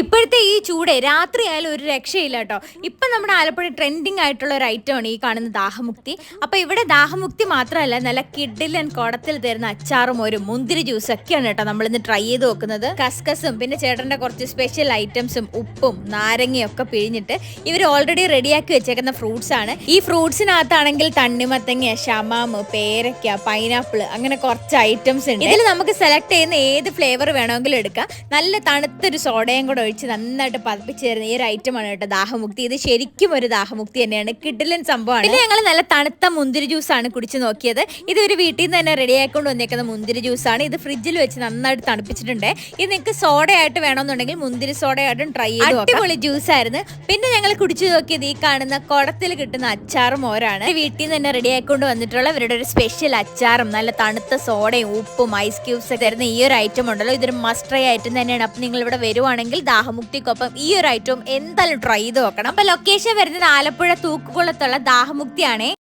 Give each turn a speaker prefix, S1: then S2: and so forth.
S1: ഇപ്പോഴത്തെ ഈ ചൂടെ രാത്രി ആയാലും ഒരു രക്ഷയില്ല കേട്ടോ. ഇപ്പം നമ്മുടെ ആലപ്പുഴ ട്രെൻഡിങ് ആയിട്ടുള്ള ഒരു ഐറ്റമാണ് ഈ കാണുന്ന ദാഹമുക്തി. അപ്പോൾ ഇവിടെ ദാഹമുക്തി മാത്രമല്ല, നല്ല കിഡിലൻ കുടത്തിൽ തരുന്ന അച്ചാറും ഒരു മുന്തിരി ജ്യൂസും ഒക്കെയാണ് കേട്ടോ നമ്മളിന്ന് ട്രൈ ചെയ്ത് നോക്കുന്നത്. കസ്കസും പിന്നെ ചേട്ടൻ്റെ കുറച്ച് സ്പെഷ്യൽ ഐറ്റംസും ഉപ്പും നാരങ്ങയും ഒക്കെ പിഴിഞ്ഞിട്ട് ഇവർ ഓൾറെഡി റെഡിയാക്കി വെച്ചേക്കുന്ന ഫ്രൂട്ട്സ് ആണ്. ഈ ഫ്രൂട്ട്സിനകത്താണെങ്കിൽ തണ്ണിമത്തങ്ങ, ഷമാമ്, പേരയ്ക്ക, പൈനാപ്പിൾ അങ്ങനെ കുറച്ച് ഐറ്റംസ് ഉണ്ട്. ഇതിൽ നമുക്ക് സെലക്ട് ചെയ്യുന്ന ഏത് ഫ്ലേവർ വേണമെങ്കിലും എടുക്കാം. നല്ല തണുത്തൊരു സോഡയും കൂടെ ഒഴിച്ച് നന്നായിട്ട് പതിപ്പിച്ച് തരുന്ന ഈ ഒരു ഐറ്റമാണ് കേട്ടോ ദാഹമുക്തി. ഇത് ശരിക്കും ഒരു ദാഹമുക്തി തന്നെയാണ്, കിഡിലൻ സംഭവമാണ്. പിന്നെ ഞങ്ങൾ നല്ല തണുത്ത മുന്തിരി ജ്യൂസാണ് കുടിച്ച് നോക്കിയത്. ഇത് ഒരു വീട്ടിൽ നിന്ന് തന്നെ റെഡി ആയിക്കൊണ്ട് വന്നേക്കുന്ന മുന്തിരി ജ്യൂസാണ്. ഇത് ഫ്രിഡ്ജിൽ വെച്ച് നന്നായിട്ട് തണുപ്പിച്ചിട്ടുണ്ട്. ഇത് നിങ്ങൾക്ക് സോഡയായിട്ട് വേണമെന്നുണ്ടെങ്കിൽ മുന്തിരി സോഡയായിട്ടും ട്രൈ ചെയ്ത് അടിപൊളി ജ്യൂസ് ആയിരുന്നു. പിന്നെ ഞങ്ങൾ കുടിച്ചു നോക്കിയത് ഈ കാണുന്ന കുടത്തിൽ കിട്ടുന്ന അച്ചാറും മോരാണ്. വീട്ടിൽ നിന്ന് തന്നെ റെഡി ആയിക്കൊണ്ട് വന്നിട്ടുള്ള ഇവരുടെ ഒരു സ്പെഷ്യൽ അച്ചാറും നല്ല തണുത്ത സോഡയും ഉപ്പും ഐസ് ക്യൂബ്സ് ഒക്കെ തരുന്ന ഈ ഒരു ഐറ്റം ഉണ്ടല്ലോ, ഇതൊരു മസ്റ്റ് ട്രൈ ഐറ്റം തന്നെയാണ്. അപ്പം നിങ്ങൾ ഇവിടെ വരുവാണെങ്കിൽ ദാഹമുക്തിക്കൊപ്പം ഈ ഒരു ഐറ്റം എന്തായാലും ട്രൈ ചെയ്ത് നോക്കണം. അപ്പൊ ലൊക്കേഷൻ വരുന്നത് ആലപ്പുഴ തൂക്കുകുളത്തുള്ള ദാഹമുക്തിയാണേ.